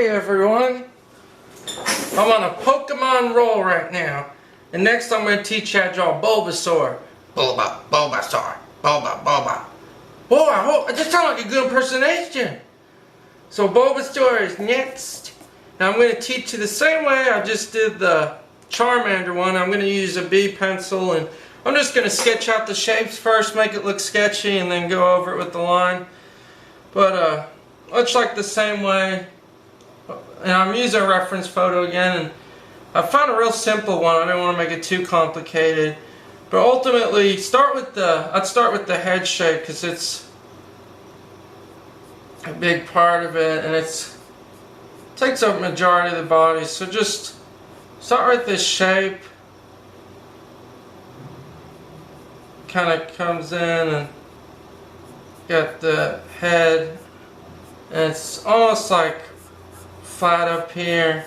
Hey everyone, I'm on a Pokemon roll right now, and next I'm going to teach you how to draw Bulbasaur. Bulbasaur. Boy, I just sound like a good impersonation. So Bulbasaur is next. Now I'm going to teach you the same way I just did the Charmander one. I'm going to use a B pencil, and I'm just going to sketch out the shapes first, make it look sketchy, and then go over it with the line. But much like the same way, and I'm using a reference photo again, and I found a real simple one. I didn't want to make it too complicated, but ultimately I'd start with the head shape because it's a big part of it, and it takes up a majority of the body. So just start with this shape, kind of comes in and got the head, and it's almost like flat up here.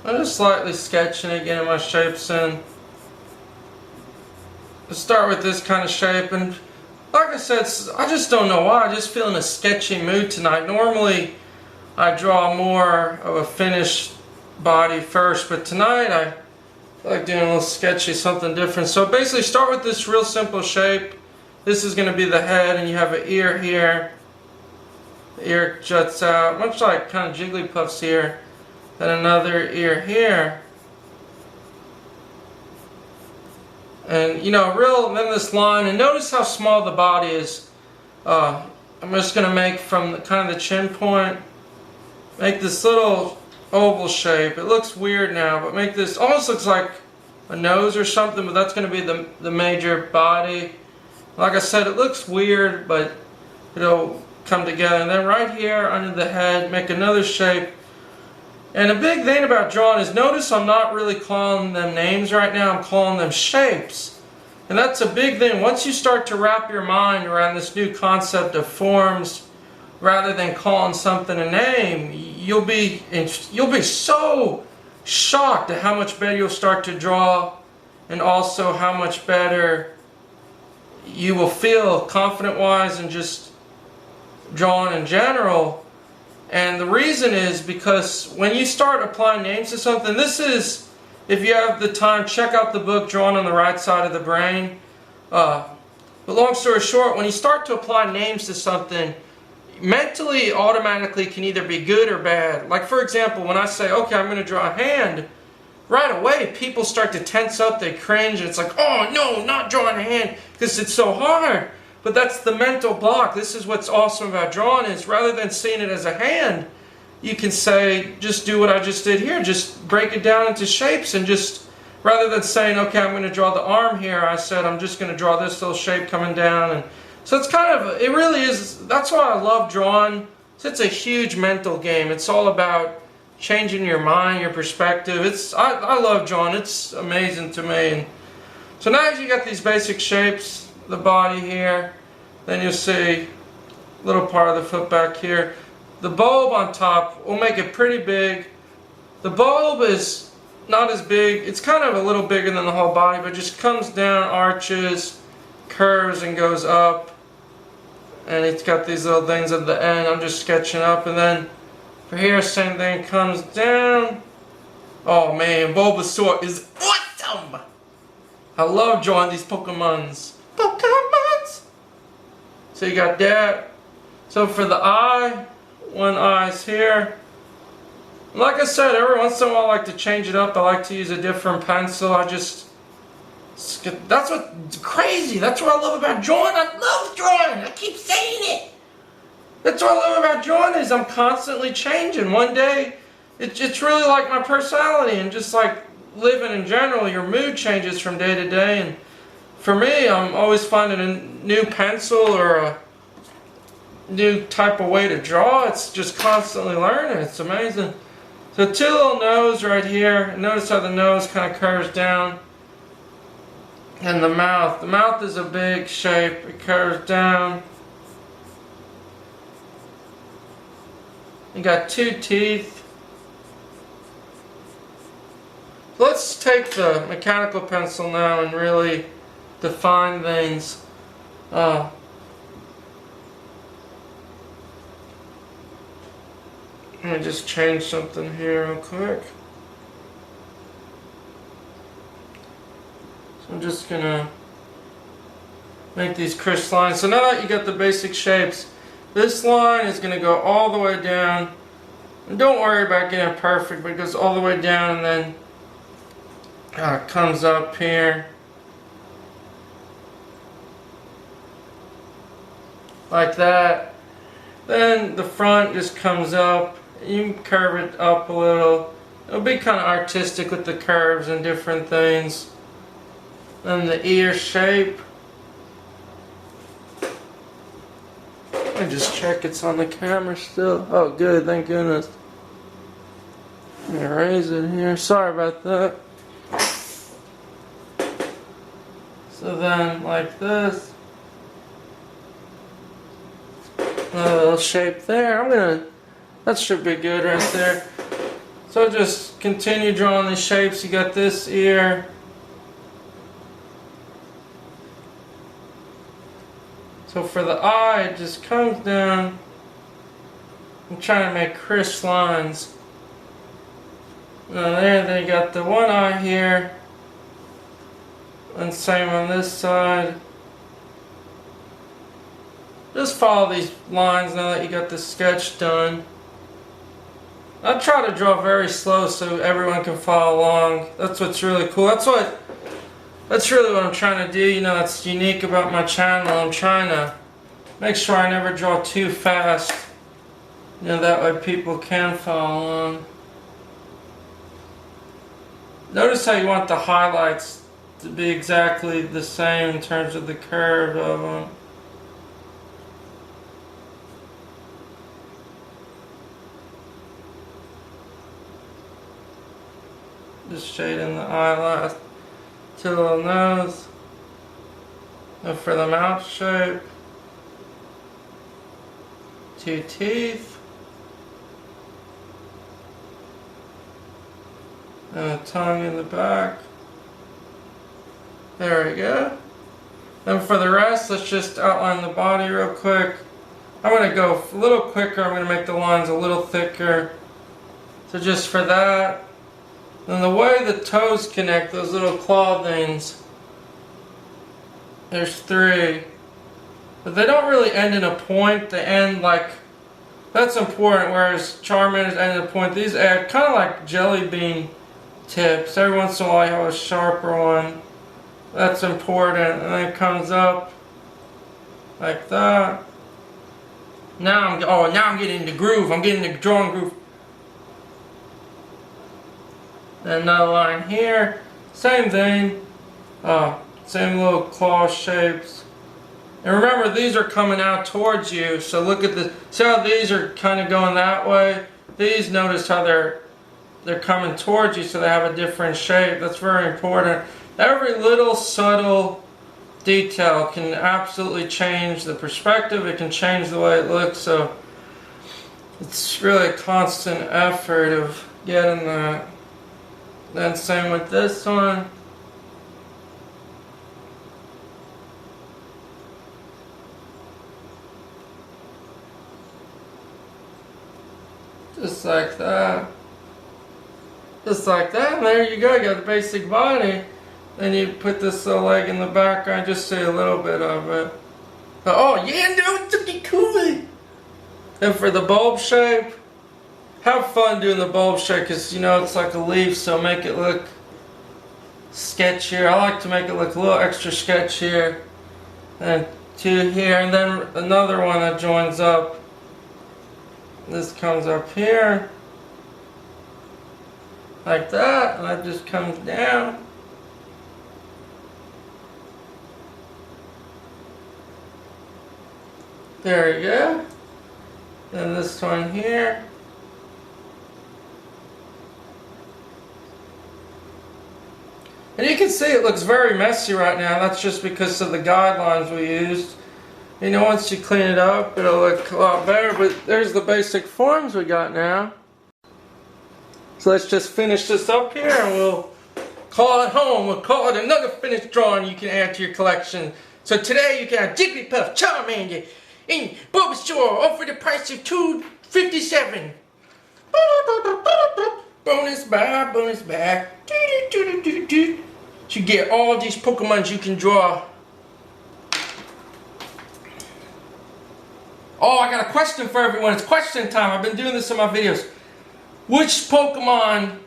I'm just slightly sketching it, getting my shapes in. Let's start with this kind of shape, and like I said, I just don't know why, I just feel in a sketchy mood tonight. Normally I draw more of a finished body first, but tonight I feel like doing a little sketchy, something different. So basically start with this real simple shape. This is going to be the head, and you have an ear here. The ear juts out, much like kind of Jigglypuff's ear. Then another ear here. And then this line, and notice how small the body is. I'm just going to make from kind of the chin point, make this little oval shape. It looks weird now, but make this, almost looks like a nose or something, but that's going to be the major body. Like I said, it looks weird, but it'll come together. And then right here under the head, make another shape. And a big thing about drawing is, notice I'm not really calling them names right now, I'm calling them shapes. And that's a big thing. Once you start to wrap your mind around this new concept of forms, rather than calling something a name, you'll be so shocked at how much better you'll start to draw, and also how much better you will feel confident-wise and just drawing in general. And the reason is because when you start applying names to something, this is, if you have the time, check out the book Drawn on the Right Side of the Brain. But long story short, when you start to apply names to something, mentally, automatically can either be good or bad. Like for example, when I say, okay, I'm going to draw a hand, right away people start to tense up, they cringe, and it's like, oh no, not drawing a hand, because it's so hard. But that's the mental block. This is what's awesome about drawing, is rather than seeing it as a hand, you can say, just do what I just did here, just break it down into shapes, and just, rather than saying, okay, I'm going to draw the arm here, I said, I'm just going to draw this little shape coming down. And so it's kind of, it really is, that's why I love drawing. It's a huge mental game. It's all about changing your mind, your perspective. I love drawing. It's amazing to me. And so now as you got these basic shapes, the body here, then you'll see a little part of the foot back here. The bulb on top, we'll make it pretty big. The bulb is not as big. It's kind of a little bigger than the whole body, but it just comes down, arches, curves, and goes up. And it's got these little things at the end. I'm just sketching up, and then for here, same thing, comes down. Oh man, Bulbasaur is awesome! I love drawing these Pokemons. So you got that. So for the eye, one eye's here. Like I said, every once in a while I like to change it up. I like to use a different pencil. That's what's crazy. That's what I love about drawing. I love drawing. I keep saying it. That's what I love about drawing, is I'm constantly changing. One day, it's really like my personality, and just like living in general, your mood changes from day to day. And for me, I'm always finding a new pencil or a new type of way to draw. It's just constantly learning. It's amazing. So two little nose right here. Notice how the nose kind of curves down. And the mouth. The mouth is a big shape. It curves down. You got two teeth. Let's take the mechanical pencil now and really define things. Let me just change something here real quick. So I'm just gonna make these crisp lines. So now that you got the basic shapes, this line is gonna go all the way down. And don't worry about getting it perfect, but it goes all the way down and then comes up here. Like that. Then the front just comes up. You can curve it up a little. It'll be kind of artistic with the curves and different things. Then the ear shape. Let me just check it's on the camera still. Oh good, thank goodness. Let me erase it here. Sorry about that. So then like this. A little shape there. That should be good right there. So just continue drawing these shapes. You got this ear. So for the eye, it just comes down. I'm trying to make crisp lines. Now there, then you got the one eye here. And same on this side. Just follow these lines now that you got the sketch done. I try to draw very slow so everyone can follow along. That's what's really cool. That's really what I'm trying to do. You know, that's unique about my channel. I'm trying to make sure I never draw too fast. You know, that way people can follow along. Notice how you want the highlights to be exactly the same in terms of the curve of them. Just shading the eyelash to the little nose. And for the mouth shape, 2 teeth, and a tongue in the back. There we go. Then for the rest, let's just outline the body real quick. I'm going to go a little quicker. I'm going to make the lines a little thicker. So just for that. And the way the toes connect, those little claw things, there's 3. But they don't really end in a point, they end like, that's important, whereas Charmander's end in a point. These add kind of like jelly bean tips. Every once in a while you have a sharper one. That's important. And then it comes up like that. Now I'm getting the groove. I'm getting the drawing groove. Another line here, same thing, same little claw shapes. And remember, these are coming out towards you, so look at the, see how these are kind of going that way? These, notice how they're coming towards you, so they have a different shape. That's very important. Every little subtle detail can absolutely change the perspective. It can change the way it looks, so it's really a constant effort of getting that. Then same with this one. Just like that. Just like that. And there you go. You got the basic body. Then you put this little leg in the background. Just see a little bit of it. But, oh yeah, no, it's looking cool. And for the bulb shape, have fun doing the bulb shape because you know it's like a leaf, so make it look sketchier. I like to make it look a little extra sketchier. And 2 here, and then another one that joins up. This comes up here like that, and that just comes down. There you go. Then this one here. And you can see it looks very messy right now. That's just because of the guidelines we used. You know, once you clean it up, it'll look a lot better. But there's the basic forms we got now. So let's just finish this up here and we'll call it home. We'll call it another finished drawing you can add to your collection. So today you can have Jigglypuff, Charmander, and Bulbasaur, all for the price of $2.57. Bonus bar, bonus bar. You get all these Pokemons you can draw. Oh, I got a question for everyone. It's question time. I've been doing this in my videos. Which Pokemon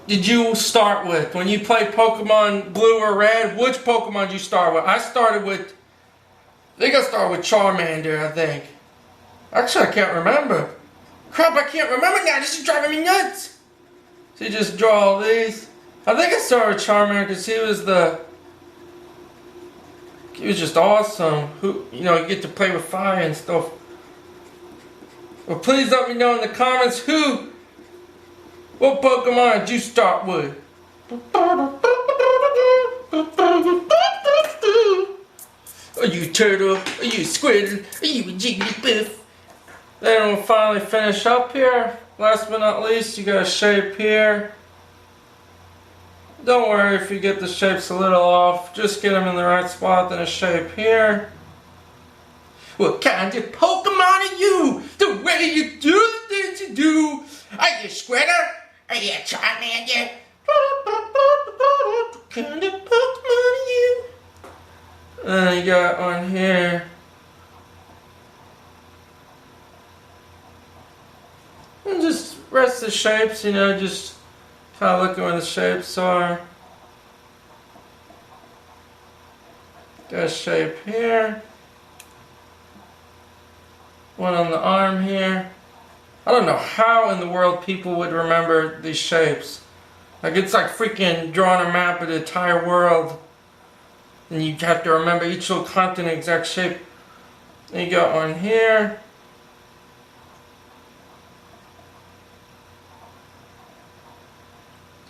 did you start with? When you played Pokemon Blue or Red, which Pokemon did you start with? I started with, I think I started with Charmander, I think. Actually, I can't remember. Crap, I can't remember now. This is driving me nuts. So you just draw all these. I think I started with Charmander because he was just awesome. You know, you get to play with fire and stuff. Well, please let me know in the comments what Pokemon did you start with? Are you a turtle? Are you a Squirtle? Are you a Jigglypuff? Then we'll finally finish up here. Last but not least, you got a shape here. Don't worry if you get the shapes a little off. Just get them in the right spot. Then a shape here. What kind of Pokemon are you? The way you do the things you do. Are you a Squirtle? Are you a Charmander? What kind of Pokemon are you? And you got one here. And just rest the shapes, you know, just kind of looking where the shapes are. Got a shape here. One on the arm here. I don't know how in the world people would remember these shapes. Like, it's like freaking drawing a map of the entire world. And you have to remember each little continent exact shape. And you got one here.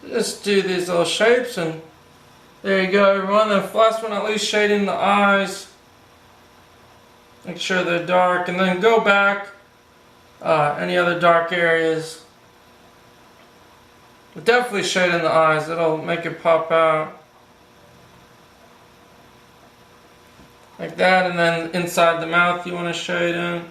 Just do these little shapes and there you go, everyone. The last one, at least shading the eyes. Make sure they're dark, and then go back any other dark areas. But definitely shading the eyes, it'll make it pop out. Like that, and then inside the mouth you want to shade in.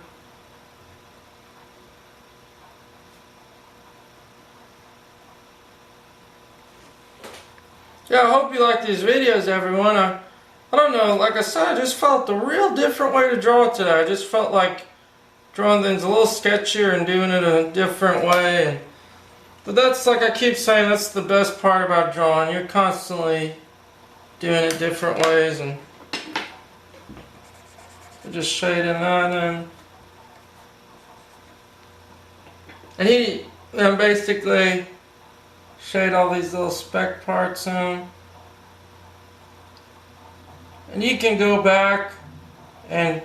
Yeah, I hope you like these videos, everyone. I don't know, like I said, I just felt a real different way to draw it today. I just felt like drawing things a little sketchier and doing it a different way. But that's, like I keep saying, that's the best part about drawing. You're constantly doing it different ways, and just shading that in. And then basically shade all these little speck parts in. And you can go back and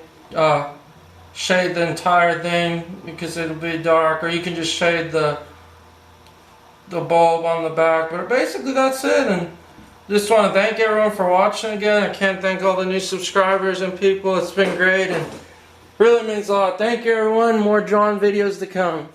shade the entire thing because it'll be dark, or you can just shade the bulb on the back. But basically that's it, and just want to thank everyone for watching again. I can't thank all the new subscribers and people. It's been great and really means a lot. Thank you, everyone. More drawing videos to come.